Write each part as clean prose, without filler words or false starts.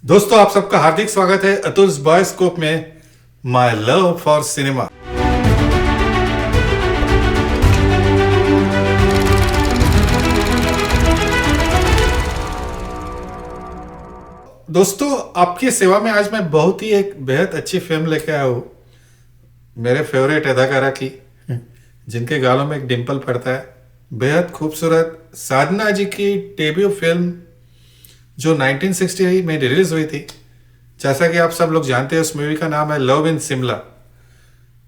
दोस्तों, आप सबका हार्दिक स्वागत है अतुल्स बायोस्कोप में माय लव फॉर सिनेमा। दोस्तों, आपकी सेवा में आज मैं बहुत ही एक बेहद अच्छी फिल्म लेके आया हूँ, मेरे फेवरेट अदाकारा की, जिनके गालों में एक डिम्पल पड़ता है। बेहद खूबसूरत साधना जी की डेब्यू फिल्म जो 1960 में रिलीज हुई थी। जैसा कि आप सब लोग जानते हैं, उस मूवी का नाम है लव इन शिमला।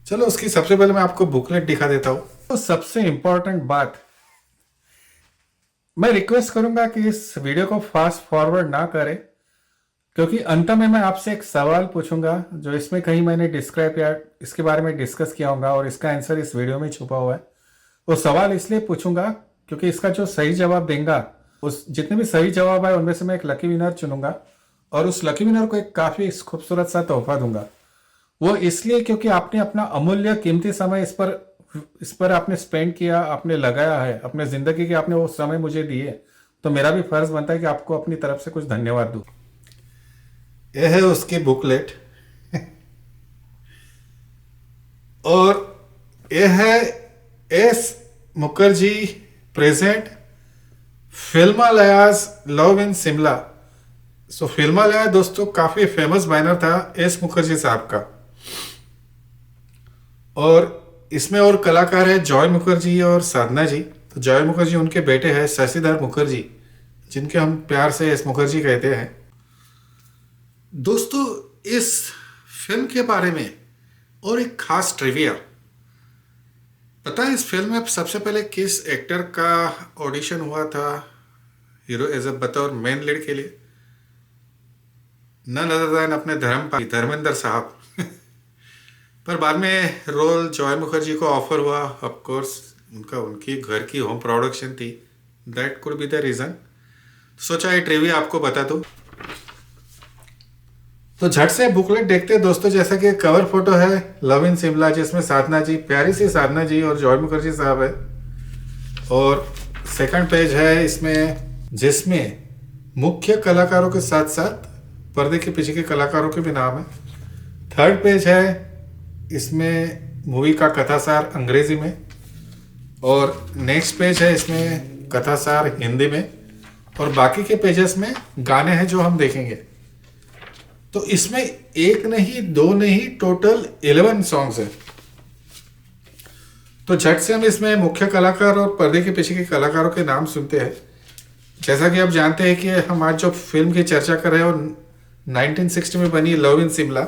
चलो, उसकी सबसे पहले मैं आपको बुकलेट दिखा देता हूँ। तो सबसे इंपॉर्टेंट बात, मैं रिक्वेस्ट करूंगा कि इस वीडियो को फास्ट फॉरवर्ड ना करें, क्योंकि अंत में मैं आपसे एक सवाल पूछूंगा जो इसमें कहीं मैंने डिस्क्राइब या इसके बारे में डिस्कस किया होगा और इसका आंसर इस वीडियो में छुपा हुआ है। वो सवाल इसलिए पूछूंगा क्योंकि इसका जो सही जवाब देगा, उस जितने भी सही जवाब है उनमें से मैं एक लकी विनर चुनूंगा और उस लकी विनर को एक काफी खूबसूरत सा तोहफा दूंगा। वो इसलिए क्योंकि आपने अपना अमूल्य कीमती समय इस पर आपने स्पेंड किया, आपने लगाया है, अपने जिंदगी के आपने वो समय मुझे दिए, तो मेरा भी फर्ज बनता है कि आपको अपनी तरफ से कुछ धन्यवाद दूं। यह है उसकी बुकलेट और यह है S Mukherjee present Filmalaya's love in Shimla. So Filmalaya दोस्तों काफी फेमस बैनर था एस मुखर्जी साहब का, और इसमें और कलाकार है जॉय मुखर्जी और साधना जी। तो जॉय मुखर्जी उनके बेटे हैं शशिधर मुखर्जी, जिनके हम प्यार से एस मुखर्जी कहते हैं। दोस्तों, इस फिल्म के बारे में और एक खास ट्रिविया पता है, इस फिल्म में सबसे पहले किस एक्टर का ऑडिशन हुआ था हीरो एज अ बतौर मेन लीड के लिए? नन अदर देन अपने धर्मेंद्र साहब पर बाद में रोल जॉय मुखर्जी को ऑफर हुआ। ऑफ कोर्स उनकी घर की होम प्रोडक्शन थी, that could be the reason. सोचा ये ट्रिविया आपको बता दूं। तो झट से बुकलेट देखते हैं दोस्तों। जैसा कि कवर फोटो है लव इन शिमला, जिसमें साधना जी, प्यारी सी साधना जी और जॉय मुखर्जी साहब है, और सेकंड पेज है इसमें जिसमें मुख्य कलाकारों के साथ साथ पर्दे के पीछे के कलाकारों के भी नाम है। थर्ड पेज है इसमें मूवी का कथासार अंग्रेजी में, और नेक्स्ट पेज है इसमें कथासार हिंदी में, और बाकी के पेजेस में गाने हैं जो हम देखेंगे। तो इसमें एक नहीं, दो नहीं, टोटल 11 सॉन्ग्स हैं। तो झट से हम इसमें मुख्य कलाकार और पर्दे के पीछे के कलाकारों के नाम सुनते हैं। जैसा कि आप जानते हैं कि हम आज जो फिल्म की चर्चा कर रहे हैं वो 1960 में बनी लव इन शिमला।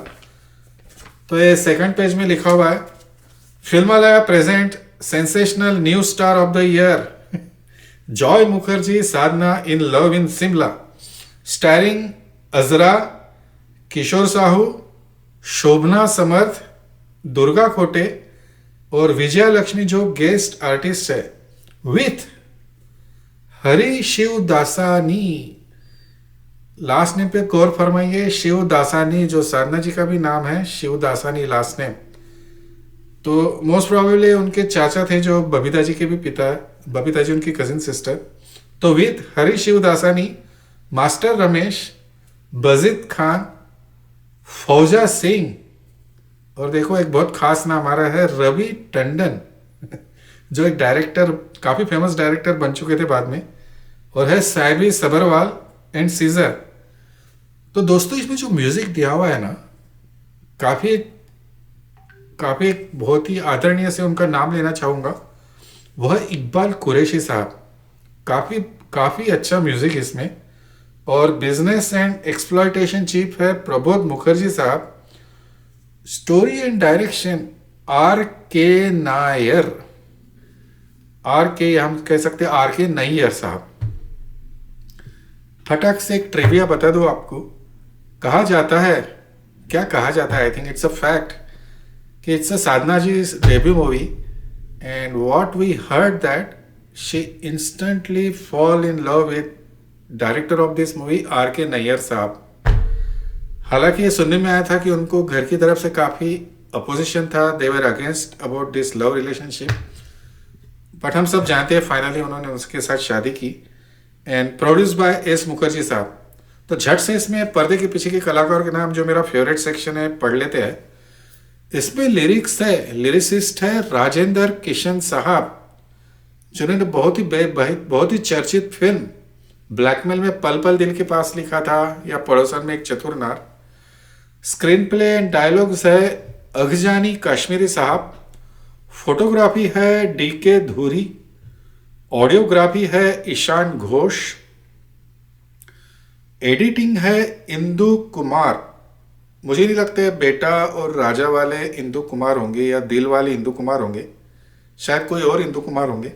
तो ये सेकंड पेज में लिखा हुआ है, Filmalaya present sensational new star of the year Joy Mukherjee Sadhana in love in Shimla, starring Azra, Kishore Sahu, Shobhna Samarth, Durga Khote और विजया लक्ष्मी जो गेस्ट आर्टिस्ट है, with Hari Shiv Dasani. Last name पे गौर फरमाइए, शिव दासानी, जो साधना जी का भी नाम है शिव दासानी लास्ट नेम। तो मोस्ट प्रोबेबली उनके चाचा थे जो बबीता जी के भी पिता है, बबीता जी उनकी कजिन सिस्टर। तो विथ हरि शिव दासानी, मास्टर रमेश, बजीत खान, फौजा सिंह, और देखो एक बहुत खास नाम आ रहा है रवि टंडन जो एक डायरेक्टर, काफी फेमस डायरेक्टर बन चुके थे बाद में, और है साइबी सबरवाल एंड सीजर। तो दोस्तों, इसमें जो म्यूजिक दिया हुआ है ना, काफी काफी बहुत ही आदरणीय से उनका नाम लेना चाहूंगा, वह इकबाल कुरैशी साहब। काफी काफी अच्छा म्यूजिक इसमें, और बिजनेस एंड एक्सप्लॉयटेशन चीफ है प्रबोध मुखर्जी साहब। स्टोरी एंड डायरेक्शन आर के नायर, आर के हम कह सकते हैं आर के नैयर साहब। फटाक से एक ट्रिविया बता दो आपको। कहा जाता है, क्या कहा जाता है, I think it's a fact कि it's a Sadhana ji debut movie, and what we heard that she instantly fall in love with director of this movie R K Nayyar साहब। हालांकि ये सुनने में आया था कि उनको घर की तरफ से काफी अपोजिशन था, they were against about this love relationship, but हम सब जानते हैं फाइनली उन्होंने उसके साथ शादी की, and produce by S Mukherjee साहब। तो झट से इसमें पर्दे के पीछे के कलाकारों के नाम, जो मेरा फेवरेट सेक्शन है, पढ़ लेते हैं। इसमें लिरिसिस्ट है राजेंद्र किशन साहब, जिन्होंने बहुत ही चर्चित फिल्म ब्लैकमेल में पल पल दिल के पास लिखा था, या पड़ोसन में एक चतुर नार। स्क्रीन प्ले एंड डायलॉग्स है अघजानी कश्मीरी साहब। फोटोग्राफी है डीके धूरी। ऑडियोग्राफी है ईशान घोष। एडिटिंग है इंदु कुमार। मुझे नहीं लगता है बेटा और राजा वाले इंदु कुमार होंगे या दिल वाले इंदु कुमार होंगे, शायद कोई और इंदु कुमार होंगे।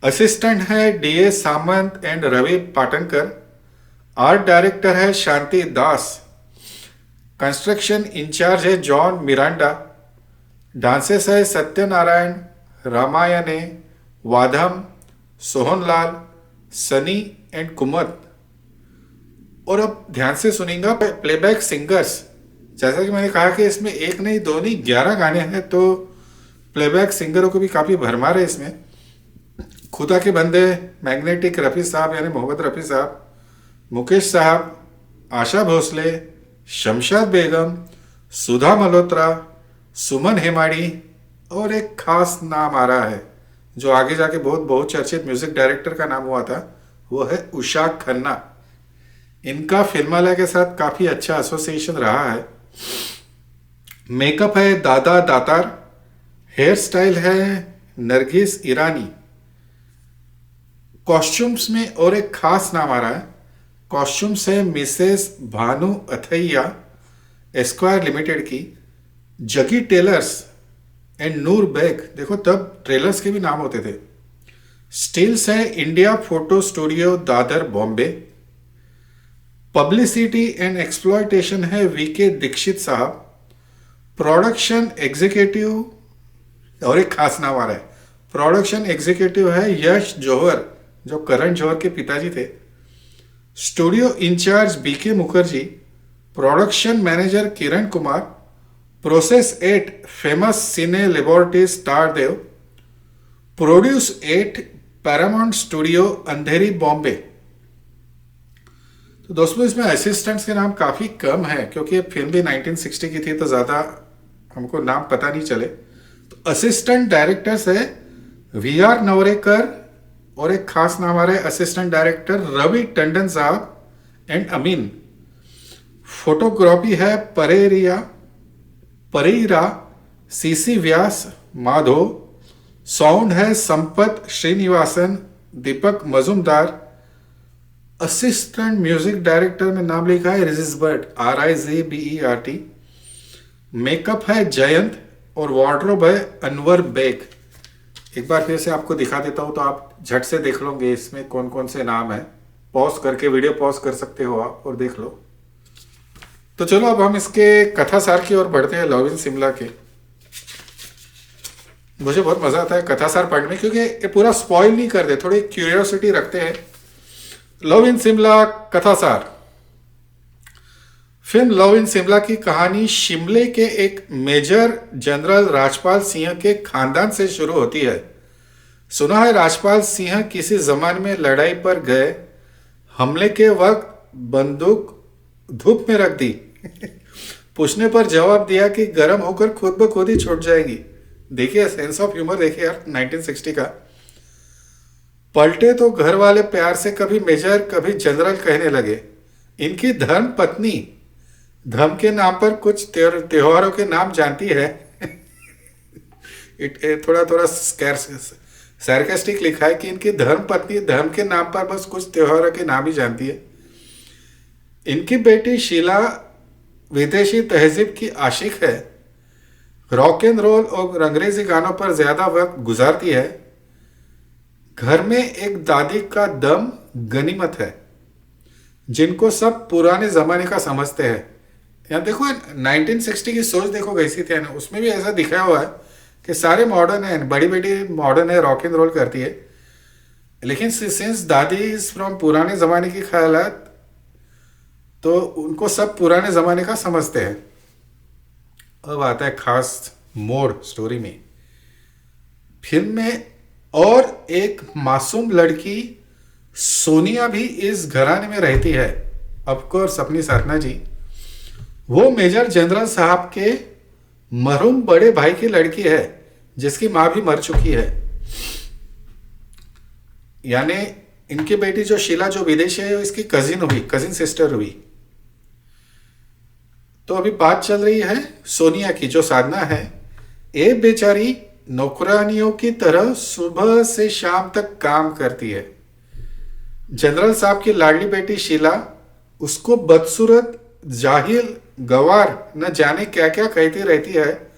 असिस्टेंट है DA Samant and Ravi Patankar. Art director है शांति दास। कंस्ट्रक्शन इंचार्ज है जॉन मिरांडा। डांसेस है सत्यनारायण, रामायणे, वाधम, सोहनलाल, सनी एंड कुमत। और अब ध्यान से सुनिएगा, प्लेबैक सिंगर्स, जैसा कि मैंने कहा कि इसमें एक नहीं दो नहीं 11 गाने हैं, तो प्लेबैक सिंगरों को भी काफ़ी भरमार है इसमें। खुदा के बंदे, मैग्नेटिक रफ़ी साहब यानी मोहम्मद रफ़ी साहब, मुकेश साहब, आशा भोसले, शमशाद बेगम, सुधा मल्होत्रा, सुमन हेमाड़ी, और एक खास नाम आ रहा है जो आगे जाके बहुत चर्चित म्यूजिक डायरेक्टर का नाम हुआ था, वो है उषा खन्ना। इनका फिल्मालय के साथ काफ़ी अच्छा एसोसिएशन रहा है। मेकअप है दादा दातार। हेयर स्टाइल है नरगिस ईरानी। कॉस्ट्यूम्स में और एक खास नाम आ रहा है। कॉस्ट्यूम्स है Mrs Bhanu Athaiya square limited की। जगी टेलर्स एंड नूर बेग, देखो तब ट्रेलर्स के भी नाम होते थे। स्टिल्स है India photo studio Dadar Bombay. Publicity and exploitation है वीके दीक्षित साहब। प्रोडक्शन एग्जीक्यूटिव, और एक खास नाम आ रहा है, प्रोडक्शन एग्जीक्यूटिव है यश जौहर, जो करण जौहर के पिताजी थे। Studio in-charge B K Mukherjee. Production manager Kiran Kumar. Process 8 famous cine laboratory Tardeo. Produce 8 Paramount studio Andheri Bombay. तो दोस्तों इसमें असिस्टेंट्स के नाम काफ़ी कम है, क्योंकि ये फिल्म भी 1960 की थी, तो ज़्यादा हमको नाम पता नहीं चले। तो असिस्टेंट डायरेक्टर्स है वी आर नवरेकर, और एक खास नाम आ रहा है असिस्टेंट डायरेक्टर रवि टंडन साहब एंड अमीन। फोटोग्राफी है परेरा सीसी व्यास माधो। साउंड है Sampat Srinivasan Deepak Majumdar. Assistant music director में नाम लिखा है रिजिसबर्ट RIZBERT। मेकअप है जयंत, और वार्डरोब है अनवर बेग। एक बार फिर से आपको दिखा देता हूं, तो आप झट से देख लोगे इसमें कौन कौन से नाम है। पॉज करके वीडियो पॉज कर सकते हो आप और देख लो। तो चलो अब हम इसके कथासार की ओर बढ़ते हैं, लव इन शिमला के। मुझे बहुत मजा आता है कथासार पढ़ने में, क्योंकि ये पूरा स्पॉइल नहीं कर दे, थोड़ी क्यूरियोसिटी रखते हैं। लव इन शिमला कथासार। फिल्म लव इन शिमला की कहानी शिमले के एक मेजर जनरल राजपाल सिंह के खानदान से शुरू होती है। सुना है राजपाल सिंह किसी जमाने में लड़ाई पर गए, हमले के वक्त बंदूक धूप में रख दी पूछने पर जवाब दिया कि गर्म होकर खुद ब खुद ही छूट जाएगी। देखिए सेंस ऑफ ह्यूमर, देखिए यार 1960 का। पलटे तो घर वाले प्यार से कभी मेजर कभी जनरल कहने लगे। इनकी धर्म पत्नी धर्म के नाम पर कुछ त्योहारों के नाम जानती है थोड़ा थोड़ा सार्कास्टिक लिखा है कि इनकी धर्म पत्नी धर्म के नाम पर बस कुछ त्योहारों के नाम ही जानती है। इनकी बेटी शीला विदेशी तहजीब की आशिक है, रॉक एंड रोल और अंग्रेजी गानों पर ज्यादा वक्त गुजारती है। घर में एक दादी का दम गनीमत है, जिनको सब पुराने जमाने का समझते हैं। यहाँ देखो 1960 की सोच देखो कैसी थी ना, उसमें भी ऐसा दिखाया हुआ है कि सारे मॉडर्न है, बड़ी बेटी मॉडर्न है, रॉक एंड रोल करती है, लेकिन सिंस दादी इज फ्रॉम पुराने जमाने की ख्यालात, तो उनको सब पुराने जमाने का समझते हैं। अब आता है खास मोड़ स्टोरी में। फिल्म में और एक मासूम लड़की सोनिया भी इस घराने में रहती है। ऑफ कोर्स अपनी साधना जी। वो मेजर जनरल साहब के मरहूम बड़े भाई की लड़की है जिसकी माँ भी मर चुकी है। यानी इनकी बेटी जो शीला जो विदेशी है इसकी कजिन सिस्टर हुई। तो अभी बात चल रही है सोनिया की जो साधना है। ये बेचारी नौकरानियों की तरह सुबह से शाम तक काम करती है। जनरल साहब की लाडली बेटी शीला उसको बदसूरत, जाहिल, गवार न जाने क्या क्या कहती रहती है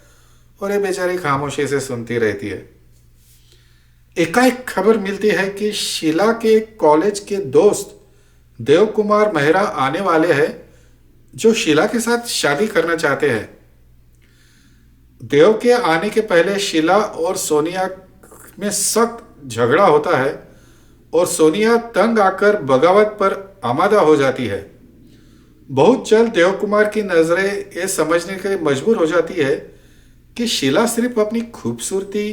और ये बेचारी खामोशी से सुनती रहती है। एकाएक खबर मिलती है कि शीला के कॉलेज के दोस्त देव कुमार मेहरा आने वाले हैं जो शीला के साथ शादी करना चाहते हैं। देव के आने के पहले शीला और सोनिया में सख्त झगड़ा होता है और सोनिया तंग आकर बगावत पर आमादा हो जाती है। बहुत जल्द देव कुमार की नजरें ये समझने के लिए मजबूर हो जाती है कि शीला सिर्फ अपनी खूबसूरती,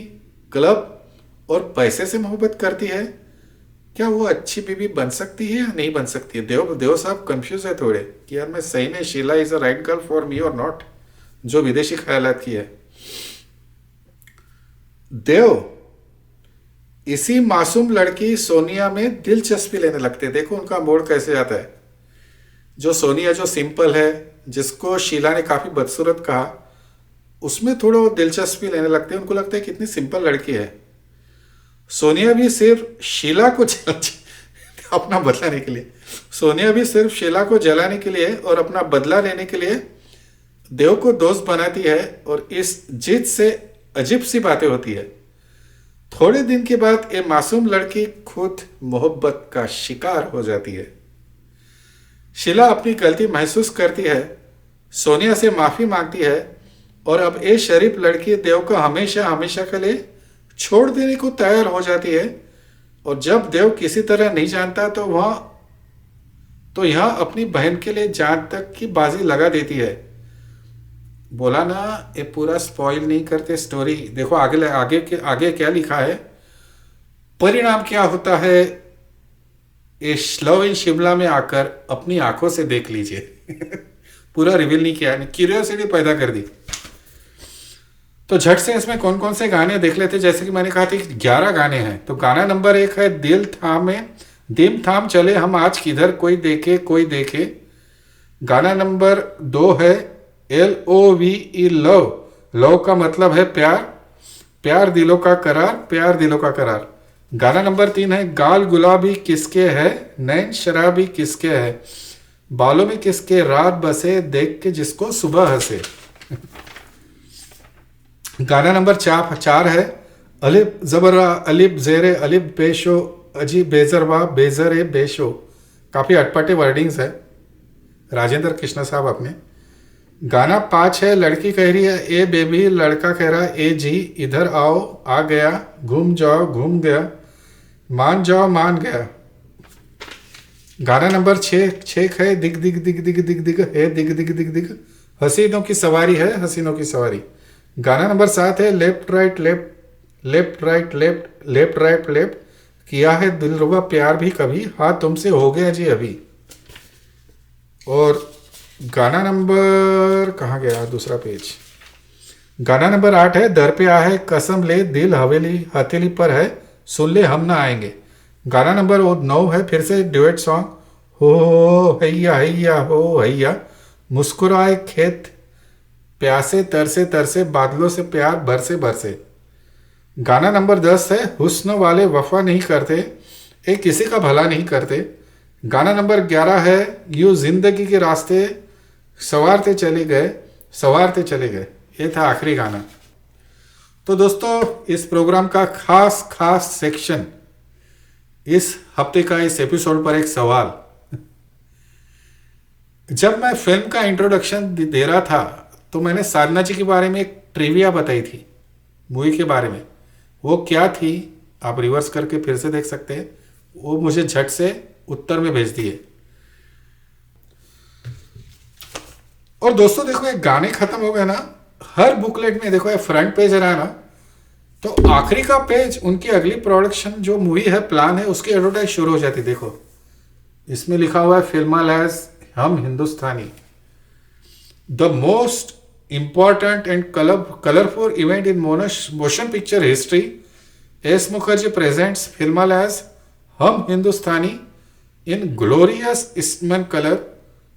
क्लब और पैसे से मोहब्बत करती है। क्या वो अच्छी बीवी बन सकती है या नहीं बन सकती है? देव साहब कंफ्यूज है थोड़े कि यार मैं सही में Sheela is a right girl for me और नॉट, जो विदेशी ख्यालात की है। देव इसी मासूम लड़की सोनिया में दिलचस्पी लेने लगते। देखो उनका मोड़ कैसे आता है। जो सोनिया जो सिंपल है, जिसको शीला ने काफी बदसूरत कहा, उसमें थोड़ा वो दिलचस्पी लेने लगते हैं। उनको लगता है कितनी सिंपल लड़की है। सोनिया भी सिर्फ शीला को अपना बदलाने के लिए सोनिया भी सिर्फ शीला को जलाने के लिए और अपना बदला लेने के लिए देव को दोस्त बनाती है और इस जिद से अजीब सी बातें होती है। थोड़े दिन के बाद ये मासूम लड़की खुद मोहब्बत का शिकार हो जाती है। शीला अपनी गलती महसूस करती है, सोनिया से माफी मांगती है और अब ये शरीफ लड़की देव को हमेशा हमेशा के लिए छोड़ देने को तैयार हो जाती है। और जब देव किसी तरह नहीं जानता तो यह अपनी बहन के लिए जान तक की बाजी लगा देती है। बोला ना ये पूरा स्पॉइल नहीं करते स्टोरी। देखो आगे क्या लिखा है। परिणाम क्या होता है ये लव इन शिमला में आकर अपनी आंखों से देख लीजिए। पूरा रिवील नहीं किया, क्यूरियोसिटी पैदा कर दी। तो झट से इसमें कौन कौन से गाने देख लेते। जैसे कि मैंने कहा था 11 गाने हैं। तो गाना नंबर 1 है दिल थाम चले हम आज किधर कोई देखे। गाना नंबर 2 है LOVE लव का मतलब है प्यार दिलों का करार। गाना नंबर 3 है गाल गुलाबी किसके है, नैन शराबी किसके है, बालों में किसके रात बसे देख के जिसको सुबह हंसे। गाना नंबर 4 है अलिफ जबरा अलिफ जेरे अलिफ पेशो अजी बेजरवा बेजरे बेशो। काफी अटपटे वर्डिंग्स है, राजेंद्र कृष्ण साहब अपने। गाना 5 है लड़की कह रही है ए बेबी, लड़का कह रहा है ए जी, इधर आओ आ गया, घूम जाओ घूम गया, मान जाओ मान गया। गाना नंबर 6 है दिग दिग दिग दिग दिग दिग है दिग दिग दिग दिग, हसीनों की सवारी है हसीनों की सवारी। गाना नंबर 7 है लेफ्ट राइट लेफ्ट, किया है दिलरुबा प्यार भी कभी, हाँ तुमसे हो गया जी अभी। और गाना नंबर कहाँ गया, दूसरा पेज। गाना नंबर 8 है दर पे आ है कसम ले दिल हथेली पर है सुन ले हम ना आएंगे। गाना नंबर 9 है फिर से ड्यूएट सॉन्ग हो हैया हैया हो हैया, मुस्कुराए खेत प्यासे तरसे बादलों से प्यार बरसे। गाना नंबर 10 है हुस्न वाले वफा नहीं करते, एक किसी का भला नहीं करते। गाना नंबर 11 है यूं जिंदगी के रास्ते सवारते चले गए। ये था आखिरी गाना। तो दोस्तों इस प्रोग्राम का खास सेक्शन, इस हफ्ते का इस एपिसोड पर एक सवाल। जब मैं फिल्म का इंट्रोडक्शन दे रहा था तो मैंने साधना जी के बारे में एक ट्रिविया बताई थी मूवी के बारे में। वो क्या थी आप रिवर्स करके फिर से देख सकते हैं। वो मुझे झट से उत्तर में भेज दिए। और दोस्तों देखो ये गाने खत्म हो गए ना, हर बुकलेट में देखो ये फ्रंट पेज रहा ना, तो आखिरी का पेज उनकी अगली प्रोडक्शन जो मूवी है प्लान है उसकी एडवर्टाइज शुरू हो जाती। देखो इसमें लिखा हुआ है फिल्मा लैस Hum Hindustani. The most important and colorful event in motion picture history, S. Mukherjee presents Filmal as Hum Hindustani in glorious Eastman color,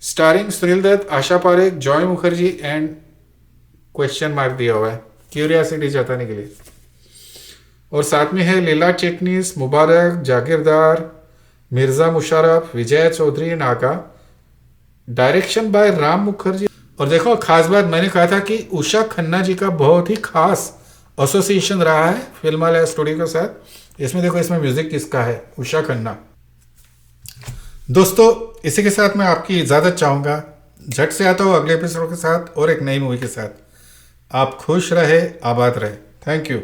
starring Sunil Dutt, Asha Parekh, Joy Mukherjee and question mark दिया हुआ है curiosity जताने के लिए। और साथ में है लीला चिटनीस, मुबारक, जागीरदार, मिर्जा मुशर्रफ, विजय चौधरी, नागा। Direction by Ram Mukherjee. और देखो खास बात, मैंने कहा था कि उषा खन्ना जी का बहुत ही खास एसोसिएशन रहा है फिल्मालय स्टूडियो के साथ। इसमें देखो, इसमें म्यूजिक किसका है, उषा खन्ना। दोस्तों इसी के साथ मैं आपकी इजाज़त चाहूँगा। झट से आता हूँ अगले एपिसोड के साथ और एक नई मूवी के साथ। आप खुश रहे, आबाद रहे। Thank you.